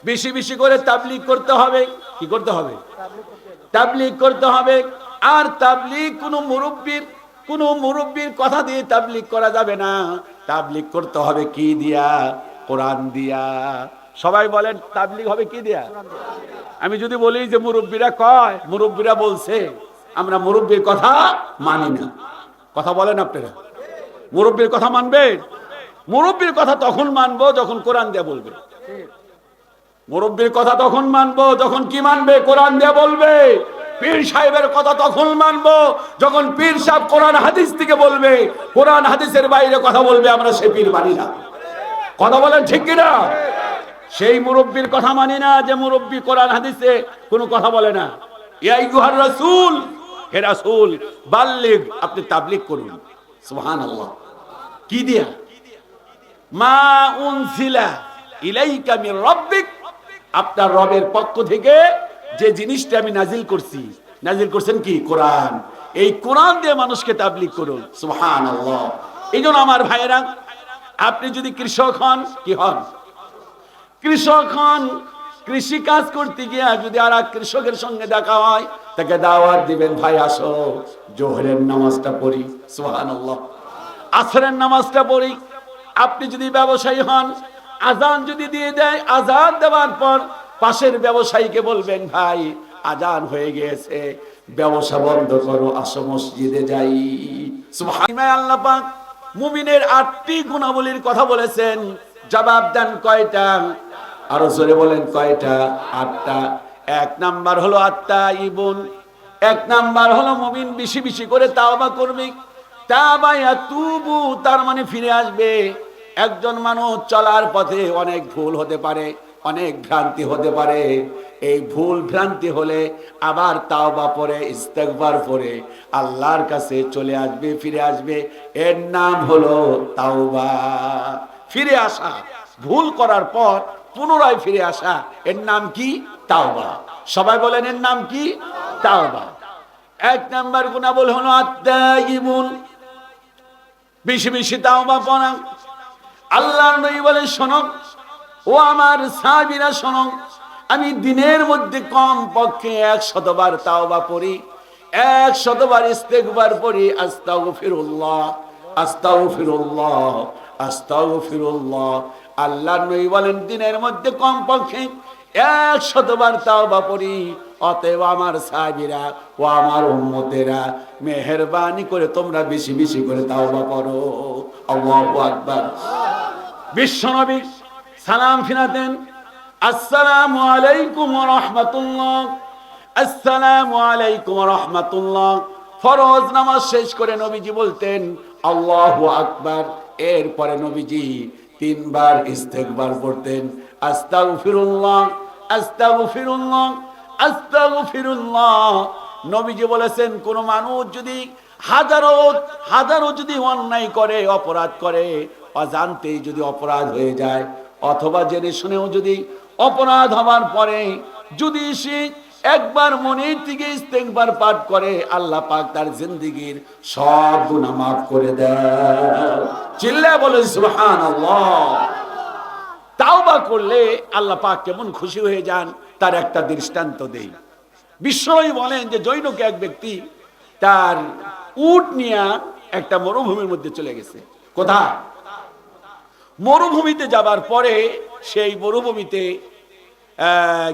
বেশি বেশি করে তাবলীগ করতে হবে। কি করতে হবে? তাবলীগ করতে হবে। আর তাবলীগ কোন মুরব্বির কথা দিয়ে তাবলীগ করা যাবে না। তাবলীগ করতে হবে কি দিয়া? কোরআন দিয়া। সবাই বলেন তাবলীগ হবে কি দিয়া? আমি যদি বলি যে মুরব্বিরা কয়, মুরব্বিরা বলছে, আমরা মুরব্বির কথা মানি না, কথা বলেন আপনারা? মুরব্বির কথা মানবেন? মুরব্বির কথা তখন মানবো যখন কোরআন দিয়ে বলবে। মুরব্বির কথা তখন মানবো যখন কি মানবে? কোরআন দিয়ে বলবে। পীর সাহেবের কথা তখন মানবো যখন পীর সাহেব কোরআন হাদিস থেকে বলবে। কোরআন হাদিসের বাইরে কথা বলবে, আমরা সে পীর মানি না। কথা বলেন ঠিক কিনা? সেই মুরব্বির কথা মানি না যে মুরব্বি কোরআন হাদিসে কোনো কথা বলে না। ইয়া আইয়ুহার রাসূল, হে রাসূল, বাল্লিগ, আপনি তাবলীগ করুন। সুবহানাল্লাহ। কি দিয়া? মা উনজিলা ইলাইকা মির রাব্বিক, আপনার রবের পক্ষ থেকে যে জিনিসটা আমি নাজিল করছি। নাজিল করছেন কি? কোরআন। এই কোরআন দিয়ে মানুষকে তাবলীগ করুন। সুবহানাল্লাহ। এইজন্য আমার ভাইয়েরা, আপনি যদি কৃষক হন, কি হন? কৃষক হন। কৃষি কাজ করতে গিয়া যদি আর এক কৃষকের সঙ্গে দেখা হয়, তাকে দাওয়াত দিবেন, ভাই আসো জোহরের নামাজটা পড়ি। সুবহানাল্লাহ। আসরের নামাজটা পড়ি। আপনি যদি ব্যবসায়ী হন, আজান যদি দিয়ে দেয়, আজান দেওয়ার পর পাশের ব্যবসায়ীকে বলবেন, ভাই আজান হয়ে গিয়েছে, ব্যবসা বন্ধ করো, আসো মসজিদে যাই। সুবহানাল্লাহ। আল্লাহ পাক মুমিনের 8টি গুণাবলীর কথা বলেছেন। জবাব দেন কয়টা? আরো জোরে বলেন কয়টা? 8টা। 1 নাম্বার হলো আত্তাইবুন। 1 নাম্বার হলো মুমিন বেশি বেশি করে তাওবা করবে। তাওবা ইয়াতুবু, তার মানে ফিরে আসবে। একজন মানুষ চলার পথে অনেক ভুল হতে পারে, অনেক ভ্রান্তি হতে পারে। এই ভুল ভ্রান্তি হলে আবার তাওবা পড়ে, ইস্তেগফার পড়ে আল্লাহর কাছে চলে আসবে, ফিরে আসবে। এর নাম হলো তাওবা। ফিরে আসা, ভুল করার পর পুনরায় ফিরে আসা, এর নাম কি? তাওবা। সবাই বলেন এর নাম কি? তাওবা। 1 নাম্বার গুনাহ হলো আত্তাইবুন, বেশি বেশি তাওবা পড়া। আল্লাহর নবী বলেন, শোনো ও আমার সাহাবীরা, শোনো, আমি দিনের মধ্যে কম পক্ষে 100 বার তাওবা পড়ি, 100 বার ইস্তেগফার পড়ি। আস্তাগফিরুল্লাহ, আস্তাগফিরুল্লাহ, আস্তাগফিরুল্লাহ। আল্লাহর নবী বলেন, দিনের মধ্যে কম পক্ষে 100 বার তাওবা পড়ি। অতএব আমার সাহাবীরা ও আমার উম্মতেরা, মেহেরবানি করে তোমরা বেশি বেশি করে তাওবা করো। আল্লাহু আকবার। বিশ্বনবী সালাম ফিরাতেন, আসসালামু আলাইকুম ওয়া রাহমাতুল্লাহ, আসসালামু আলাইকুম ওয়া রাহমাতুল্লাহ। ফরজ নামাজ শেষ করে নবীজি বলতেন আল্লাহু আকবার। এরপরে নবীজি 3 বার ইস্তেগফার পড়তেন, আস্তাগফিরুল্লাহ, আস্তাগফিরুল্লাহ, আস্তাগফিরুল্লাহ। নবীজি বলেছেন, কোন মানুষ যদি হাজারো যদি অন্যায় করে, অপরাধ করে, অজান্তেই যদি অপরাধ হয়ে যায়, অথবা জেনে শুনেও যদি অপরাধ হবার পরে যদি সে একবার মনের থেকে ইস্তেগফার পাঠ করে, আল্লাহ পাক তার জিন্দেগীর সব গুনাহ মাফ করে দেয়। চিল্লায়ে বলেন সুবহানাল্লাহ। তাওবা করলে আল্লাহ পাক কেমন খুশি হয়ে যান, তার একটা দৃষ্টান্ত দেই। বিশ্বনবী বলেন যে জৈনকে এক ব্যক্তি তার উট নিয়ে একটা মরুভূমির মধ্যে চলে গেছে। কোথায়? মরুভূমিতে যাবার পরে সেই মরুভূমিতে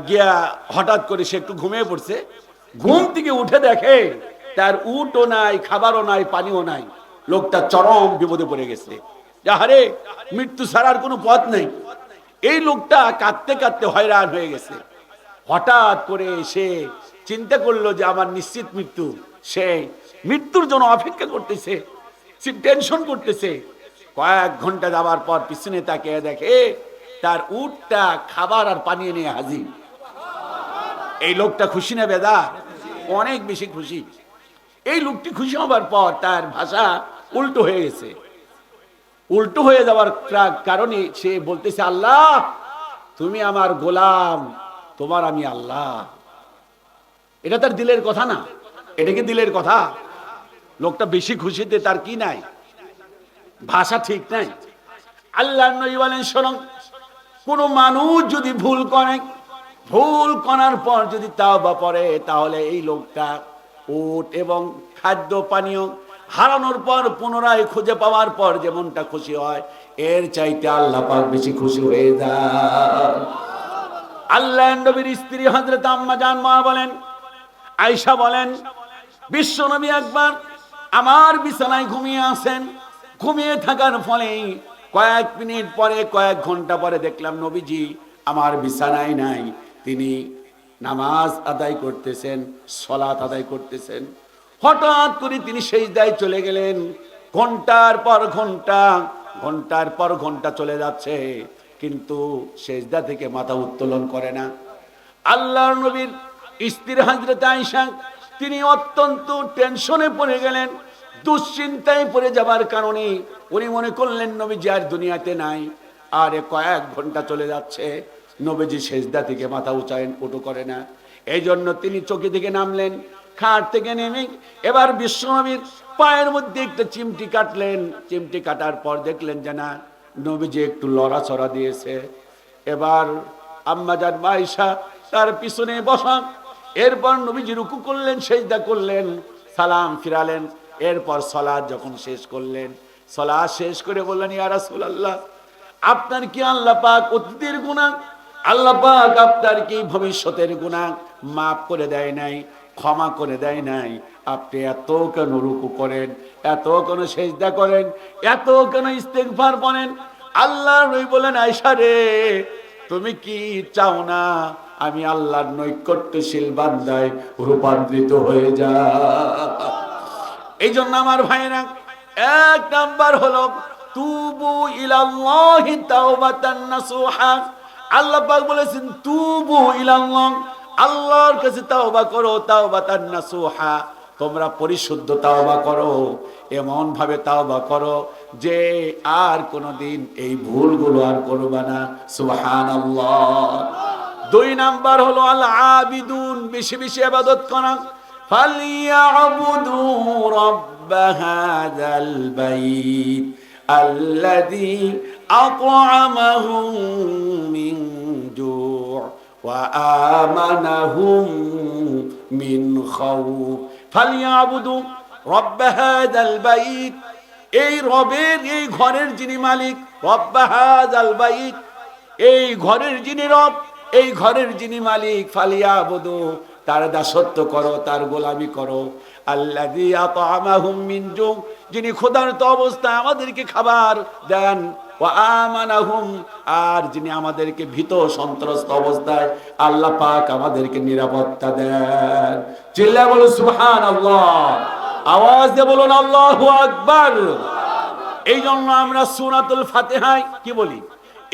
গিয়া হঠাৎ করে সে একটু ঘুমিয়ে পড়ছে। ঘুম থেকে উঠে দেখে তার উটও নাই, খাবারও নাই, পানিও নাই। লোকটা চরম বিপদে পড়ে গেছে। আহারে, মৃত্যু ছাড়ার কোনো পথ নেই। এই লোকটা কাঁদতে কাঁদতে হয়রান হয়ে গেছে। হঠাৎ করে সে চিন্তা করলো যে আমার নিশ্চিত মৃত্যু। সে মৃত্যুর জন্য অপেক্ষা করতেছে, সে টেনশন করতেছে। কয়েক ঘন্টা যাওয়ার পর পিছনে তাকিয়ে দেখে তার উটটা খাবার আর পানি নিয়ে হাজির। এই লোকটা খুশি না বেজার? অনেক বেশি খুশি। এই লোকটি খুশি হবার পর তার ভাষা উল্টো হয়ে গেছে। উল্টো হয়ে যাওয়ার কারণে সে বলতেছে, আল্লাহ তুমি আমার গোলাম, তোমার আমি আল্লাহ। এটা তার দিলের কথা না। এটা কি দিলের কথা? লোকটা বেশি খুশিতে তার কি নাই, ভাষা ঠিক নাই। আল্লাহর নবী বলেন, শোনো, কোনো মানুষ যদি ভুল করে, ভুল করার পর যদি তাওবা করে, তাহলে এই লোকটা উট এবং খাদ্য পানীয় হারানোর পর পুনরায় খুঁজে পাওয়ার পর যেমনটা খুশি হয়, এর চাইতে আল্লাহ পাক বেশি খুশি হয়ে যায়। আল্লাহ নবীর স্ত্রী হযরত আম্মা জান মা বলেন, আয়েশা বলেন, বিশ্ব নবী একবার আমার বিছানায় ঘুমিয়ে আছেন। ঘুমিয়ে থাকার ফলে কয়েক মিনিট পরে, কয়েক ঘন্টা পরে দেখলাম নবীজি আমার বিছানায় নাই। তিনি নামাজ আদায় করতেছেন, সালাত আদায় করতেছেন। হঠাৎ করে তিনি সিজদায় চলে গেলেন। ঘন্টার পর ঘন্টা, ঘন্টার পর ঘন্টা চলে যাচ্ছে, কিন্তু সিজদা থেকে মাথা উত্তোলন করে না। আল্লাহর নবীর স্ত্রী হযরত আয়েশা, তিনি অত্যন্ত টেনশনে পড়ে গেলেন। দুশ্চিন্তায় পড়ে যাবার কারণে উনি মনে করলেন নবীজি আর দুনিয়াতে নাই। আর কয়েক ঘন্টা চলে যাচ্ছে, নবীজি সিজদা থেকে মাথা উঁচু করে না। এই জন্য তিনি চৌকি থেকে নামলেন। খাট থেকে নেমে এবার বিশ্বনবীর পায়ের মধ্যে একটা চিমটি কাটলেন। চিমটি কাটার পর দেখলেন যে না, নবীজি একটু লড়াচড়া দিয়েছে। এবার আম্মা জান আয়েশা তার পিছনে বসা। এরপর নবীজি রুকু করলেন, সিজদা করলেন, সালাম ফিরালেন। এরপর সালাত যখন শেষ করলেন, সালাত শেষ করে বললেন, ইয়া রাসূলুল্লাহ, আপনার কি আল্লাহ পাক অতীতের গুনাহ, আল্লাহ পাক আপনার কি ভবিষ্যতের গুনাহ মাফ করে দেয় নাই, ক্ষমা করে দেয় নাই? আপনি এত কেন রুকু করেন, এত কেন সিজদা করেন, এত কেন ইস্তেগফার পড়েন? আল্লাহর নবী বলেন, আয়েশা রে, তুমি কি চাও না আমি আল্লাহর নৈকট্যশীল বান্দায় রূপান্তরিত হয়ে যা? এই জন্য আমার ভাইরা, এক নাম্বার হলো তুবু ইলাল্লাহি তাওবাতান নাসুহা। আল্লাহ পাক বলেছেন তুবু ইলাল্লাহ, আল্লাহর কাছে তাওবা করো, তাওবাতান নাসুহা, তোমরা পরিশুদ্ধ তাওবা করো। এমন ভাবে তাওবা করো যে আর কোনোদিন এই ভুলগুলো আর করবে না। সুবহানাল্লাহ। দুই নাম্বার হলো আল আবিদুন, বেশি বেশি ইবাদত করা। ফালিয়াবুদু রাব্ব হাযাল বাইত আল্লাযী আত'আমাহুম মিন জু' ওয়া আমানাহুম মিন খাউফ। ফালিয়াবুদু রাব্ব হাযাল বাইত, এই রবের, এই ঘরের যিনি মালিক, রাব্ব হাযাল বাইত, এই ঘরের যিনি রব, এই ঘরের যিনি মালিক, ফালিয়াবুদু, তার দাসত্ব করো, তার গোলামি করো। আল্লাযী আত'আমাহুম মিন জু', যিনি ক্ষুধার্ত অবস্থায় আমাদেরকে খাবার দেন। ওয়া আমানাহুম, আর যিনি আমাদেরকে ভীত সন্ত্রস্ত অবস্থায় আল্লাহ পাক আমাদেরকে নিরাপত্তা দেন। চিল্লায়ে বলুন সুবহানাল্লাহ, আওয়াজ দিয়ে বলুন আল্লাহু আকবার। এই জন্য আমরা সূরাতুল ফাতিহায় কি বলি?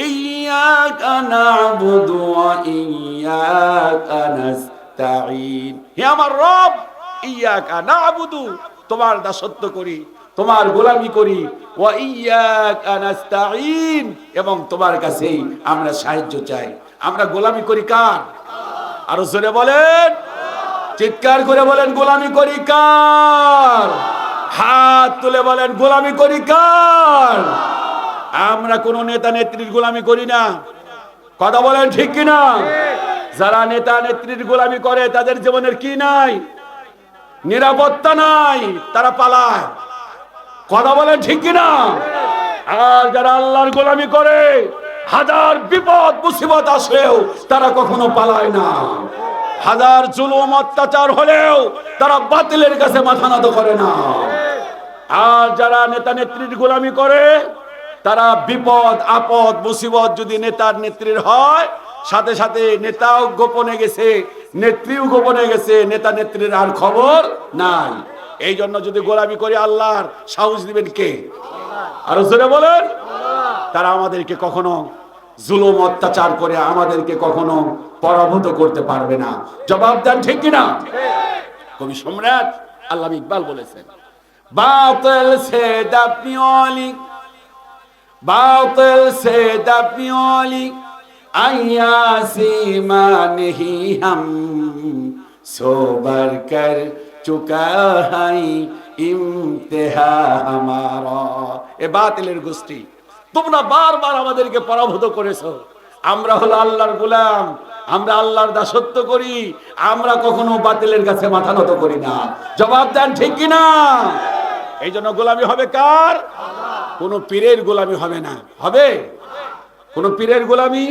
ইয়্যাকা না'বুদু ওয়া ইয়্যাকা নাস্তাঈন। হে আমার রব, ইয়্যাকা না'বুদু, তোমার দাসত্ব করি, তোমার গোলামি করি, ওয়া ইয়্যাকা নাস্তাঈন, এবং তোমার কাছেই আমরা সাহায্য চাই। আমরা গোলামি করি কার? আরো জোরে বলেন, চিৎকার করে বলেন, গোলামি করি কার? হাত তুলে বলেন, গোলামি করি কার? আমরা কোন নেতা নেত্রীর গোলামি করি না। কথা বলেন ঠিক কিনা? যারা নেতা নেত্রীর গোলামি করে তাদের জীবনের কি নাই? নিরাপত্তা নাই, তারা পালায়। কথা বলেন ঠিক কিনা? আর যারা আল্লাহর গোলামি করে, হাজার বিপদ মুসিবত আসলেও তারা কখনো পালায় না। হাজার জুলুম অত্যাচার হলেও তারা বাতিলের কাছে মাথা নত করে না। আর যারা নেতা নেত্রীর গোলামি করে, তারা বিপদ আপদ মুসিবত যদি নেতার নেত্রীর হয়, সাথে সাথে নেতাও গোপনে গেছে, নেত্রীও গোপনে গেছে, নেতা নেত্রীর আর খবর নাই। এই জন্য যদি গোলামি করে আল্লাহর সাহস দিবেন কে? আরো জোরে বলেন। তারা আমাদেরকে কখনো জুলুম অত্যাচার করে আমাদেরকে কখনো পরাভূত করতে পারবে না। জবাব দেন ঠিক কিনা? কবি সম্রাট আল্লামা ইকবাল বলেছেন, বাতিল সে দাপনি ওয়ালি, বাতিল সে দাপনি ওয়ালি, আয়াসি মানহি হাম সোবার কর চুকা হাই ইমতিহা হামারা। এ বাতিলের গোষ্ঠী, তোমরা বারবার আমাদেরকে পরাভূত করেছো, আমরা হলো আল্লাহর গোলাম, আমরা আল্লাহর দাসত্ব করি, আমরা কখনো বাতিলের কাছে মাথা নত করি না। জবাব দেন ঠিক কিনা? এই জন্য গোলামি হবে কার? কোন পীরের গোলামি হবে না। হবে কোন পীরের গোলামি,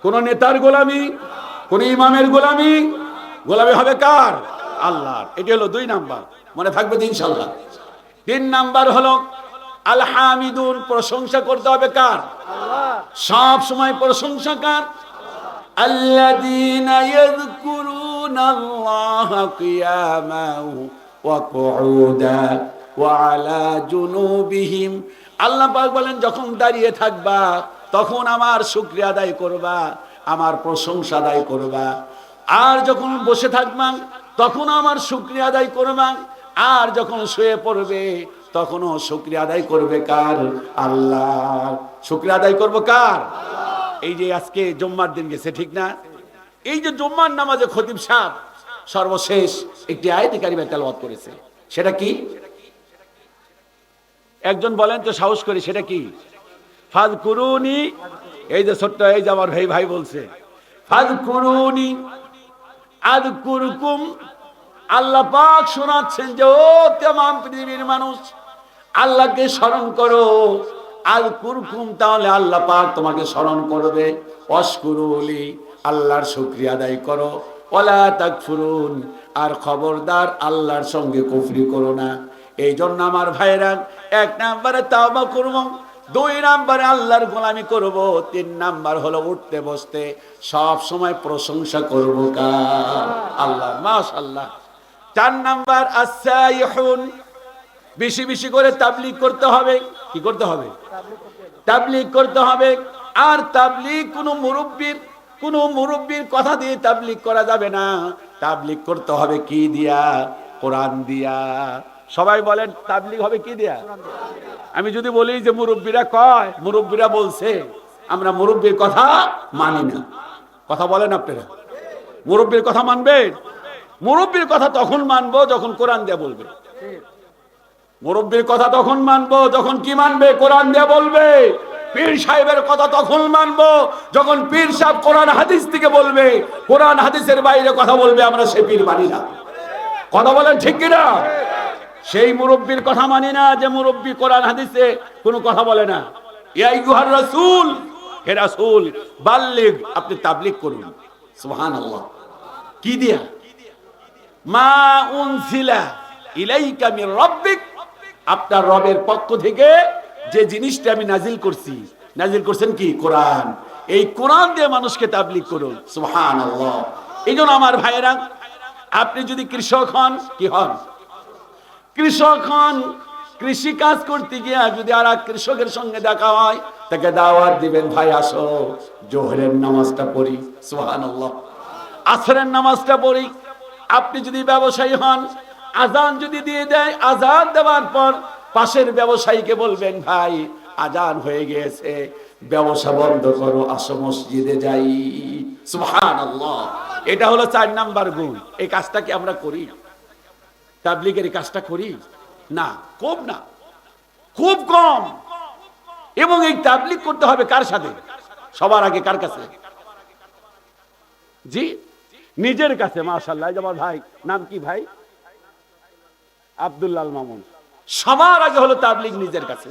কোন নেতার গোলামি, কোন ইমামের গোলামি? গোলামি হবে কার? আল্লাহর। এটি হলো 2 নাম্বার, মনে থাকবে ইনশাআল্লাহ। 3 নাম্বার হলো আল হামিদুন, প্রশংসা করতে হবে কার? আল্লাহ। সব সময় প্রশংসা কার? আল্লাযীনা ইয়াযকুরুনাল্লাহা কিয়ামান ওয়া কুউদান ওয়া আলা জুনুবিহিম। আল্লাহ পাক বলেন, যখন দাঁড়িয়ে থাকবা তখন আমার শুকরিয়া আদায় করবা, আমার প্রশংসা আদায় করবা। আর যখন বসে থাকবা তখন আমার শুকরিয়া আদায় করবা। আর যখন শুয়ে পড়বে তখনও শুকরিয়া আদায় করবে কার? আল্লাহ। শুকরিয়া আদায় করব কার? এই যে আজকে জুম্মার দিন গেছে, ঠিক না? এই যে জুম্মার নামাজে খতিব সাহেব সর্বশেষ একটি আয়াত কারিমা তেলাওয়াত করেছে, সেটা কি? একজন বলেন তো সাহস করে, সেটা কি? ফাযকুরুনি। এই যে ছোট্ট, এই যে আমার ভাই বলছে ফাযকুরুনি আযকুরকুম। আল্লাহ পাক শোনাচ্ছেন যে ও তামাম পৃথিবীর মানুষ, আল্লাহকে স্মরণ করো। আযকুরকুম, তাহলে আল্লাহ পাক তোমাকে স্মরণ করবে। ওয়াশকুরুলি, আল্লাহর শুকরিয়া আদায় করো। ওয়ালা তাকফুরুন, আর খবরদার আল্লাহর সঙ্গে কুফরি করো না। এই জন্য আমার ভাইরা, 1 নম্বরে তাওবা করব, 2 নম্বরে আল্লাহর গোলামি করব, 3 নাম্বার হলো উঠতে বসতে সব সময় প্রশংসা করব কার? আল্লাহ। মাশাআল্লাহ। 4 নাম্বার আস-সাইহুন, বেশি বেশি করে তাবলীগ করতে হবে। কি করতে হবে? তাবলীগ করতে হবে। আর তাবলীগ কোন মুরব্বির কথা দিয়ে তাবলীগ করা যাবে না। তাবলীগ করতে হবে কি দিয়া? কোরআন দিয়া। সবাই বলেন তাবলীগ হবে কি দিয়া? আমি যদি বলি যে মুরব্বিরা কয়, মুরব্বিরা বলছে, আমরা মুরব্বির কথা মানি না, কথা বলেন আপনারা? মুরব্বির কথা মানবেন? মুরব্বির কথা তখন মানবো যখন কোরআন দিয়ে বলবে। মুরব্বির কথা তখন মানবো যখন কি মানবে? কোরআন দিয়ে বলবে। পীর সাহেবের কথা তখন মানবো যখন পীর সাহেব কোরআন হাদিস থেকে বলবে। কোরআন হাদিসের বাইরে কথা বলবে, আমরা সে পীর মানি না। কথা বলেন ঠিক কিনা? সেই মুরব্বির কথা মানি না যে মুরব্বি কোরআন হাদিসে কোনো কথা বলে না। ইয়া আইয়ুহার রাসূল, হে রাসূল, বাল্লিগ, আপনি তাবলীগ করুন। সুবহানাল্লাহ। কি দিয়া? মা উনজিলা ইলাইকা মির রাব্বিক, আপনার রবের পক্ষ থেকে যে জিনিসটা আমি নাজিল করছেন কি? কোরআন। এই কোরআন দিয়ে মানুষকে তাবলীগ করুন। সুবহানাল্লাহ। এইজন্য আমার ভাইয়েরা, আপনি যদি কৃষক হন, কি হন? কৃষক হন, কৃষি কাজ করতে গিয়ে যদি আর এক কৃষকের সঙ্গে দেখা হয়, তাকে দাওয়াত দিবেন, ভাই আসো জোহরের নামাজটা পড়ি। সুবহানাল্লাহ। আসরের নামাজটা পড়ি। আপনি যদি ব্যবসায়ী হন, আজান যদি দিয়ে দেয়, আজান দেওয়ার পর পাশের ব্যবসায়ীকে বলবেন, ভাই আজান হয়ে গিয়েছে, ব্যবসা বন্ধ করো, আসো মসজিদে যাই। সুবহানাল্লাহ। এটা হলো 4 নাম্বার গুণ। এই কাজটা কি আমরা করি? তাবলীগের এই কাজটা করি না? খুব কম। এবং এই তাবলীগ করতে হবে কার সাথে? সবার আগে কার কাছে? জি, নিজের কাছে। মাশাআল্লাহ। আমার ভাই, নাম কি ভাই? আব্দুল্লাহ মামুন। সবার আগে হলো তাবলীগ নিজের কাছে।